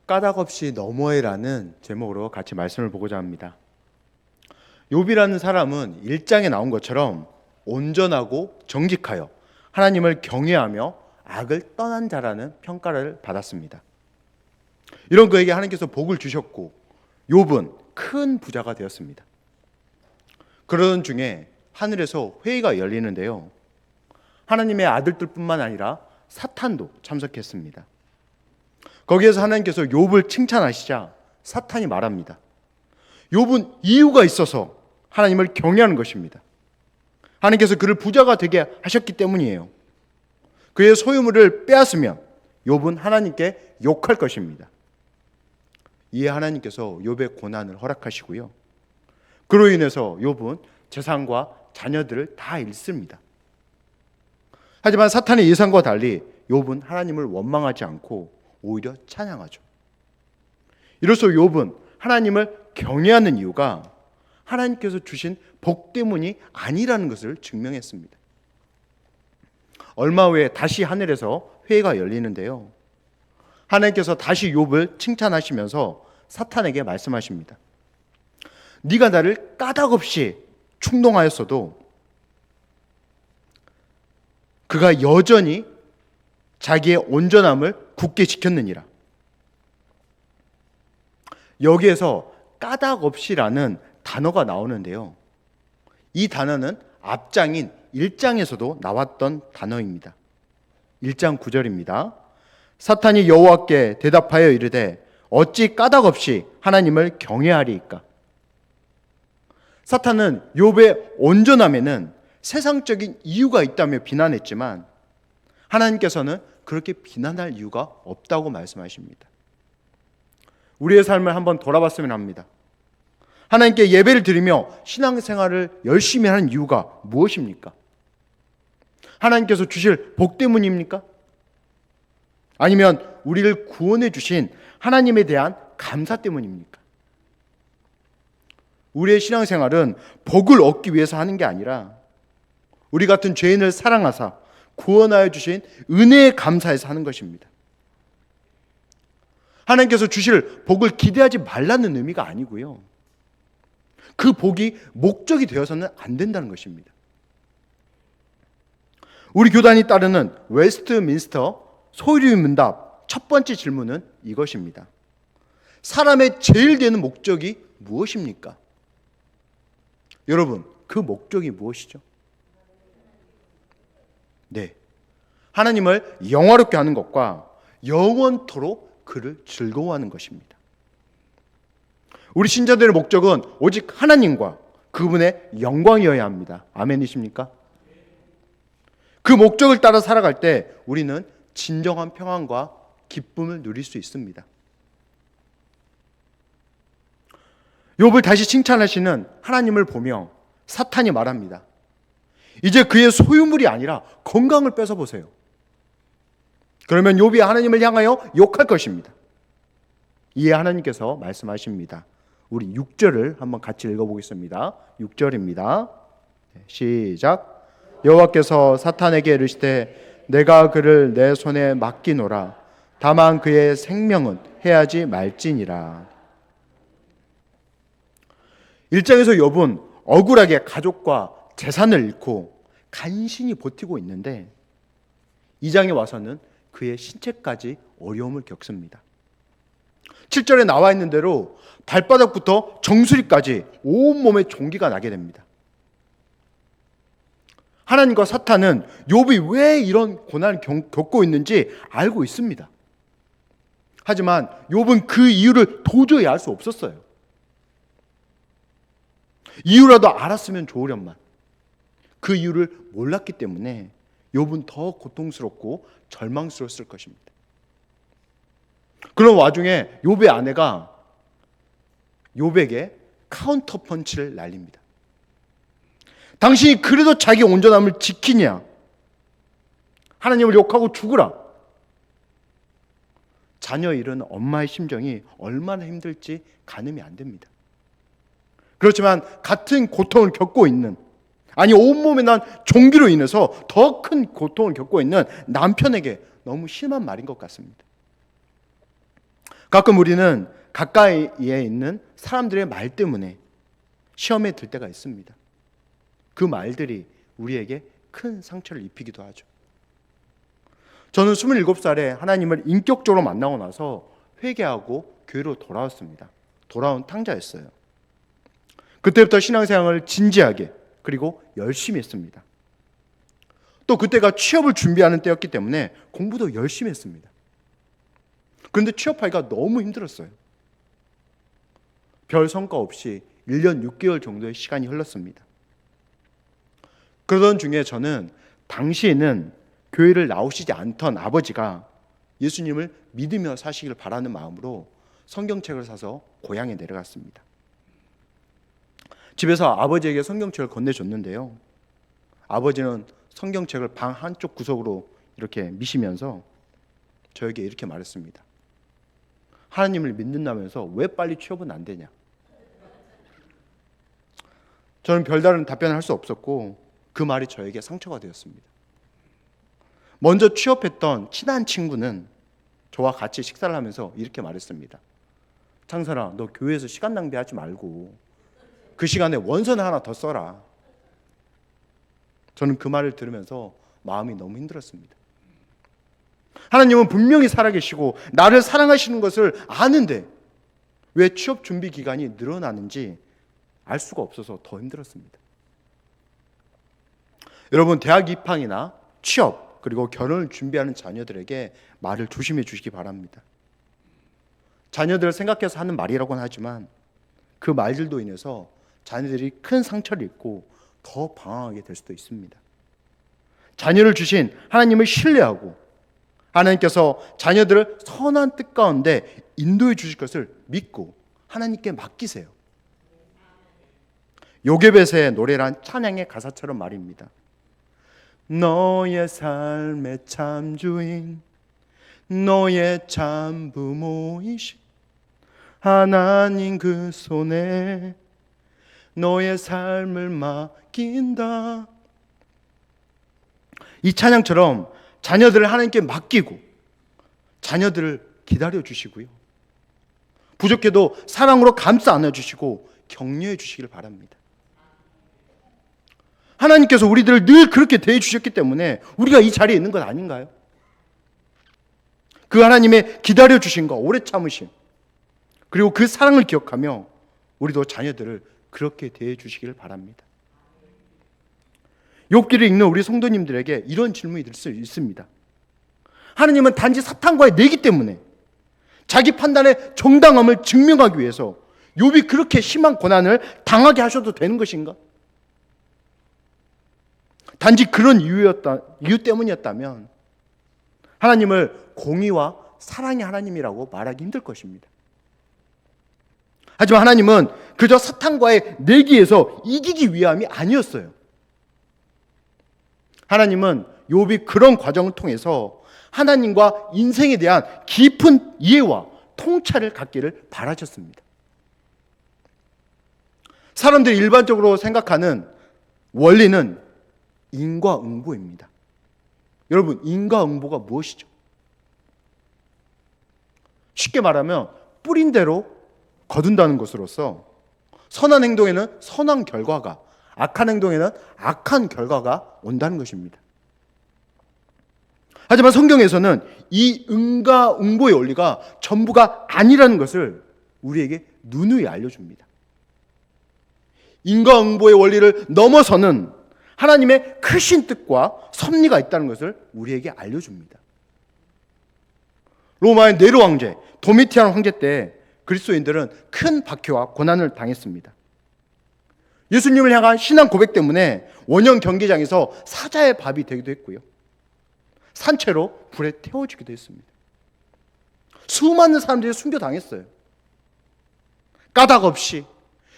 까닭 없이 너무해라는 제목으로 같이 말씀을 보고자 합니다. 욥이라는 사람은 1장에 나온 것처럼 온전하고 정직하여 하나님을 경외하며 악을 떠난 자라는 평가를 받았습니다. 이런 그에게 하나님께서 복을 주셨고 욥은 큰 부자가 되었습니다. 그러던 중에 하늘에서 회의가 열리는데요, 하나님의 아들들뿐만 아니라 사탄도 참석했습니다. 거기에서 하나님께서 욥을 칭찬하시자 사탄이 말합니다. 욥은 이유가 있어서 하나님을 경외하는 것입니다. 하나님께서 그를 부자가 되게 하셨기 때문이에요. 그의 소유물을 빼앗으면 욥은 하나님께 욕할 것입니다. 이에 하나님께서 욥의 고난을 허락하시고요, 그로 인해서 욥은 재산과 자녀들을 다 잃습니다. 하지만 사탄의 예상과 달리 욥은 하나님을 원망하지 않고 오히려 찬양하죠. 이로써 욥은 하나님을 경외하는 이유가 하나님께서 주신 복 때문이 아니라는 것을 증명했습니다. 얼마 후에 다시 하늘에서 회의가 열리는데요, 하나님께서 다시 욥을 칭찬하시면서 사탄에게 말씀하십니다. 네가 나를 까닭 없이 충동하였어도 그가 여전히 자기의 온전함을 굳게 지켰느니라. 여기에서 까닭 없이라는 단어가 나오는데요, 이 단어는 앞장인 1장에서도 나왔던 단어입니다. 1장 9절입니다. 사탄이 여호와께 대답하여 이르되 어찌 까닭 없이 하나님을 경외하리이까. 사탄은 욥의 온전함에는 세상적인 이유가 있다며 비난했지만 하나님께서는 그렇게 비난할 이유가 없다고 말씀하십니다. 우리의 삶을 한번 돌아봤으면 합니다. 하나님께 예배를 드리며 신앙생활을 열심히 하는 이유가 무엇입니까? 하나님께서 주실 복 때문입니까? 아니면 우리를 구원해 주신 하나님에 대한 감사 때문입니까? 우리의 신앙생활은 복을 얻기 위해서 하는 게 아니라 우리 같은 죄인을 사랑하사 구원하여 주신 은혜에 감사해서 하는 것입니다. 하나님께서 주실 복을 기대하지 말라는 의미가 아니고요, 그 복이 목적이 되어서는 안 된다는 것입니다. 우리 교단이 따르는 웨스트민스터 소유리 문답 첫 번째 질문은 이것입니다. 사람의 제일 되는 목적이 무엇입니까? 여러분, 그 목적이 무엇이죠? 네, 하나님을 영화롭게 하는 것과 영원토록 그를 즐거워하는 것입니다. 우리 신자들의 목적은 오직 하나님과 그분의 영광이어야 합니다. 아멘이십니까? 그 목적을 따라 살아갈 때 우리는 진정한 평안과 기쁨을 누릴 수 있습니다. 욥을 다시 칭찬하시는 하나님을 보며 사탄이 말합니다. 이제 그의 소유물이 아니라 건강을 뺏어보세요. 그러면 욥이 하나님을 향하여 욕할 것입니다. 이에 하나님께서 말씀하십니다. 우리 6절을 한번 같이 읽어보겠습니다. 6절입니다. 시작. 여호와께서 사탄에게 이르시되 내가 그를 내 손에 맡기노라. 다만 그의 생명은 해하지 말지니라. 1장에서 욥은 억울하게 가족과 재산을 잃고 간신히 버티고 있는데 2장에 와서는 그의 신체까지 어려움을 겪습니다. 7절에 나와 있는 대로 발바닥부터 정수리까지 온몸에 종기가 나게 됩니다. 하나님과 사탄은 욥이 왜 이런 고난을 겪고 있는지 알고 있습니다. 하지만 욥은 그 이유를 도저히 알 수 없었어요. 이유라도 알았으면 좋으련만 그 이유를 몰랐기 때문에 욥은 더 고통스럽고 절망스러웠을 것입니다. 그런 와중에 욥의 아내가 욥에게 카운터 펀치를 날립니다. 당신이 그래도 자기 온전함을 지키냐? 하나님을 욕하고 죽으라. 자녀 잃은 엄마의 심정이 얼마나 힘들지 가늠이 안 됩니다. 그렇지만 같은 고통을 겪고 있는, 아니 온몸에 난 종기로 인해서 더 큰 고통을 겪고 있는 남편에게 너무 심한 말인 것 같습니다. 가끔 우리는 가까이에 있는 사람들의 말 때문에 시험에 들 때가 있습니다. 그 말들이 우리에게 큰 상처를 입히기도 하죠. 저는 27살에 하나님을 인격적으로 만나고 나서 회개하고 교회로 돌아왔습니다. 돌아온 탕자였어요. 그때부터 신앙생활을 진지하게 그리고 열심히 했습니다. 또 그때가 취업을 준비하는 때였기 때문에 공부도 열심히 했습니다. 그런데 취업하기가 너무 힘들었어요. 별 성과 없이 1년 6개월 정도의 시간이 흘렀습니다. 그러던 중에 저는 당시에는 교회를 나오시지 않던 아버지가 예수님을 믿으며 사시길 바라는 마음으로 성경책을 사서 고향에 내려갔습니다. 집에서 아버지에게 성경책을 건네줬는데요. 아버지는 성경책을 방 한쪽 구석으로 이렇게 미시면서 저에게 이렇게 말했습니다. 하나님을 믿는다면서 왜 빨리 취업은 안 되냐? 저는 별다른 답변을 할 수 없었고 그 말이 저에게 상처가 되었습니다. 먼저 취업했던 친한 친구는 저와 같이 식사를 하면서 이렇게 말했습니다. 창선아, 너 교회에서 시간 낭비하지 말고 그 시간에 원서를 하나 더 써라. 저는 그 말을 들으면서 마음이 너무 힘들었습니다. 하나님은 분명히 살아계시고 나를 사랑하시는 것을 아는데 왜 취업 준비 기간이 늘어나는지 알 수가 없어서 더 힘들었습니다. 여러분, 대학 입학이나 취업 그리고 결혼을 준비하는 자녀들에게 말을 조심해 주시기 바랍니다. 자녀들을 생각해서 하는 말이라고는 하지만 그 말들도 인해서 자녀들이 큰 상처를 입고 더 방황하게 될 수도 있습니다. 자녀를 주신 하나님을 신뢰하고 하나님께서 자녀들을 선한 뜻 가운데 인도해 주실 것을 믿고 하나님께 맡기세요. 요게벳의 노래란 찬양의 가사처럼 말입니다. 너의 삶의 참 주인, 너의 참 부모이신 하나님 그 손에 너의 삶을 맡긴다. 이 찬양처럼 자녀들을 하나님께 맡기고 자녀들을 기다려 주시고요. 부족해도 사랑으로 감싸 안아 주시고 격려해 주시길 바랍니다. 하나님께서 우리들을 늘 그렇게 대해 주셨기 때문에 우리가 이 자리에 있는 건 아닌가요? 그 하나님의 기다려 주심과 오래 참으심 그리고 그 사랑을 기억하며 우리도 자녀들을 그렇게 대해 주시길 바랍니다. 욥기를 읽는 우리 성도님들에게 이런 질문이 들 수 있습니다. 하나님은 단지 사탄과의 내기 때문에 자기 판단의 정당함을 증명하기 위해서 욥이 그렇게 심한 고난을 당하게 하셔도 되는 것인가? 단지 그런 이유 때문이었다면 하나님을 공의와 사랑의 하나님이라고 말하기 힘들 것입니다. 하지만 하나님은 그저 사탄과의 내기에서 이기기 위함이 아니었어요. 하나님은 욥이 그런 과정을 통해서 하나님과 인생에 대한 깊은 이해와 통찰을 갖기를 바라셨습니다. 사람들이 일반적으로 생각하는 원리는 인과응보입니다. 여러분, 인과응보가 무엇이죠? 쉽게 말하면 뿌린 대로 거둔다는 것으로서 선한 행동에는 선한 결과가, 악한 행동에는 악한 결과가 온다는 것입니다. 하지만 성경에서는 이 인과응보의 원리가 전부가 아니라는 것을 우리에게 누누이 알려줍니다. 인과응보의 원리를 넘어서는 하나님의 크신 뜻과 섭리가 있다는 것을 우리에게 알려줍니다. 로마의 네로 황제, 도미티안 황제 때 그리스도인들은 큰 박해와 고난을 당했습니다. 예수님을 향한 신앙 고백 때문에 원형 경기장에서 사자의 밥이 되기도 했고요. 산채로 불에 태워지기도 했습니다. 수많은 사람들이 순교당했어요. 까닭 없이,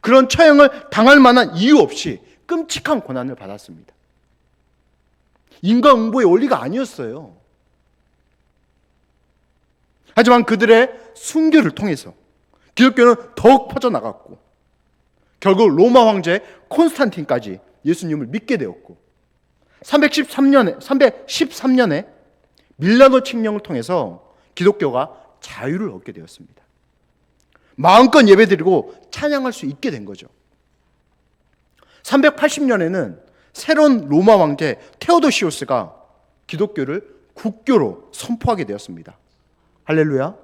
그런 처형을 당할 만한 이유 없이 끔찍한 고난을 받았습니다. 인과응보의 원리가 아니었어요. 하지만 그들의 순교를 통해서 기독교는 더욱 퍼져나갔고 결국 로마 황제 콘스탄틴까지 예수님을 믿게 되었고 313년에 밀라노 칙령을 통해서 기독교가 자유를 얻게 되었습니다. 마음껏 예배드리고 찬양할 수 있게 된 거죠. 380년에는 새로운 로마 황제 테오도시우스가 기독교를 국교로 선포하게 되었습니다. 할렐루야.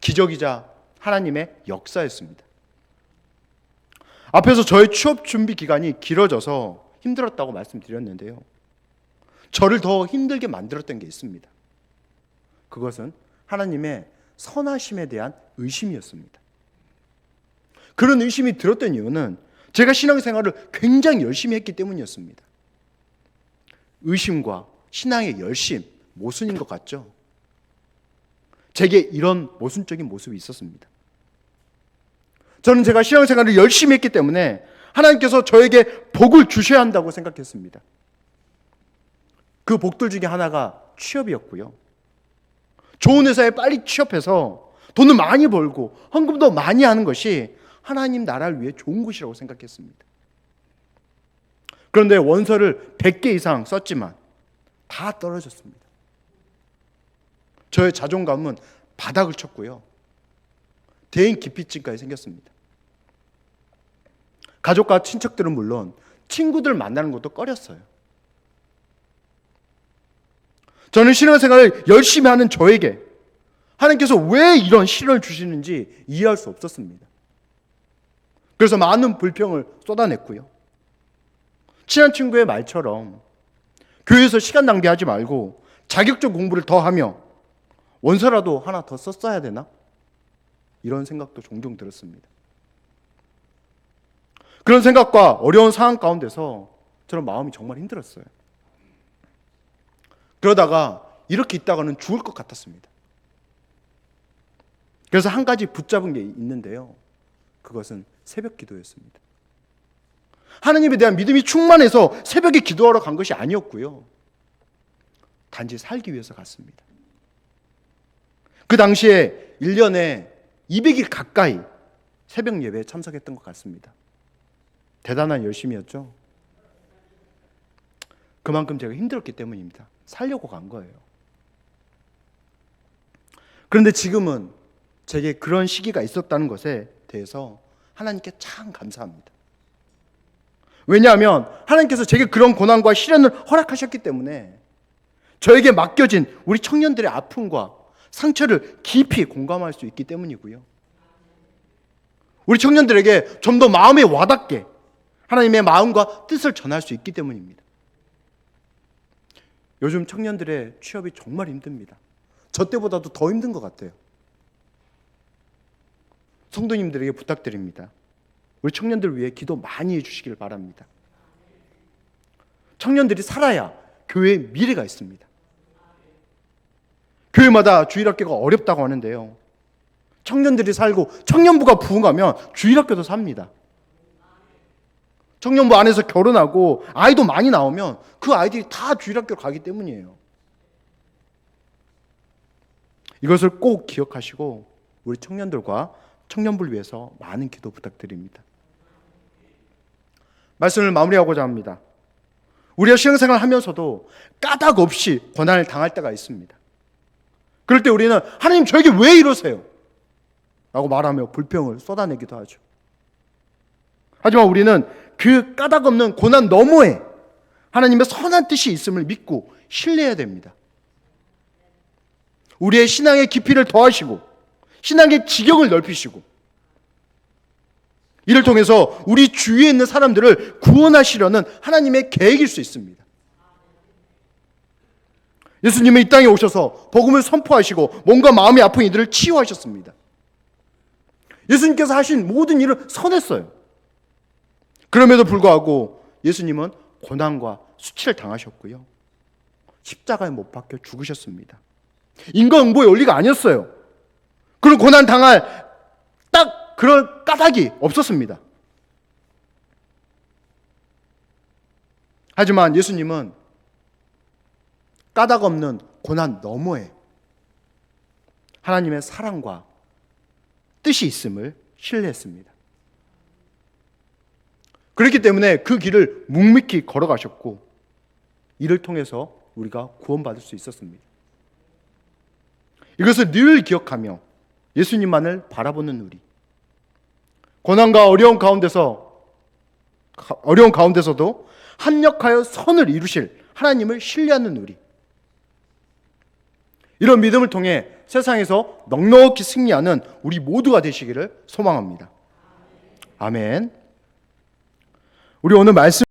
기적이자 하나님의 역사였습니다. 앞에서 저의 취업 준비 기간이 길어져서 힘들었다고 말씀드렸는데요. 저를 더 힘들게 만들었던 게 있습니다. 그것은 하나님의 선하심에 대한 의심이었습니다. 그런 의심이 들었던 이유는 제가 신앙생활을 굉장히 열심히 했기 때문이었습니다. 의심과 신앙의 열심, 모순인 것 같죠? 제게 이런 모순적인 모습이 있었습니다. 저는 제가 신앙생활을 열심히 했기 때문에 하나님께서 저에게 복을 주셔야 한다고 생각했습니다. 그 복들 중에 하나가 취업이었고요. 좋은 회사에 빨리 취업해서 돈을 많이 벌고 헌금도 많이 하는 것이 하나님 나라를 위해 좋은 것이라고 생각했습니다. 그런데 원서를 100개 이상 썼지만 다 떨어졌습니다. 저의 자존감은 바닥을 쳤고요. 대인 기피증까지 생겼습니다. 가족과 친척들은 물론 친구들 만나는 것도 꺼렸어요. 저는 신앙생활을 열심히 하는 저에게 하나님께서 왜 이런 시련을 주시는지 이해할 수 없었습니다. 그래서 많은 불평을 쏟아냈고요. 친한 친구의 말처럼 교회에서 시간 낭비하지 말고 자격증 공부를 더 하며 원서라도 하나 더 썼어야 되나? 이런 생각도 종종 들었습니다. 그런 생각과 어려운 상황 가운데서 저는 마음이 정말 힘들었어요. 그러다가 이렇게 있다가는 죽을 것 같았습니다. 그래서 한 가지 붙잡은 게 있는데요. 그것은 새벽 기도였습니다. 하나님에 대한 믿음이 충만해서 새벽에 기도하러 간 것이 아니었고요. 단지 살기 위해서 갔습니다. 그 당시에 1년에 200일 가까이 새벽 예배에 참석했던 것 같습니다. 대단한 열심이었죠. 그만큼 제가 힘들었기 때문입니다. 살려고 간 거예요. 그런데 지금은 제게 그런 시기가 있었다는 것에 대해서 하나님께 참 감사합니다. 왜냐하면 하나님께서 제게 그런 고난과 시련을 허락하셨기 때문에 저에게 맡겨진 우리 청년들의 아픔과 상처를 깊이 공감할 수 있기 때문이고요. 우리 청년들에게 좀 더 마음에 와닿게 하나님의 마음과 뜻을 전할 수 있기 때문입니다. 요즘 청년들의 취업이 정말 힘듭니다. 저 때보다도 더 힘든 것 같아요. 성도님들에게 부탁드립니다. 우리 청년들을 위해 기도 많이 해주시길 바랍니다. 청년들이 살아야 교회에 미래가 있습니다. 교회마다 주일학교가 어렵다고 하는데요. 청년들이 살고 청년부가 부흥하면 주일학교도 삽니다. 청년부 안에서 결혼하고 아이도 많이 나오면 그 아이들이 다 주일학교로 가기 때문이에요. 이것을 꼭 기억하시고 우리 청년들과 청년부를 위해서 많은 기도 부탁드립니다. 말씀을 마무리하고자 합니다. 우리가 신앙생활을 하면서도 까닭 없이 고난을 당할 때가 있습니다. 그럴 때 우리는 하나님 저에게 왜 이러세요? 라고 말하며 불평을 쏟아내기도 하죠. 하지만 우리는 그 까닭 없는 고난 너머에 하나님의 선한 뜻이 있음을 믿고 신뢰해야 됩니다. 우리의 신앙의 깊이를 더하시고 신앙의 지경을 넓히시고 이를 통해서 우리 주위에 있는 사람들을 구원하시려는 하나님의 계획일 수 있습니다. 예수님은 이 땅에 오셔서 복음을 선포하시고 몸과 마음이 아픈 이들을 치유하셨습니다. 예수님께서 하신 모든 일은 선했어요. 그럼에도 불구하고 예수님은 고난과 수치를 당하셨고요. 십자가에 못 박혀 죽으셨습니다. 인과응보의 원리가 아니었어요. 그런 고난 당할 딱 그런 까닭이 없었습니다. 하지만 예수님은 까닭 없는 고난 너머에 하나님의 사랑과 뜻이 있음을 신뢰했습니다. 그렇기 때문에 그 길을 묵묵히 걸어가셨고 이를 통해서 우리가 구원받을 수 있었습니다. 이것을 늘 기억하며 예수님만을 바라보는 우리, 고난과 어려운 가운데서도 합력하여 선을 이루실 하나님을 신뢰하는 우리, 이런 믿음을 통해 세상에서 넉넉히 승리하는 우리 모두가 되시기를 소망합니다. 아멘. 우리 오늘 말씀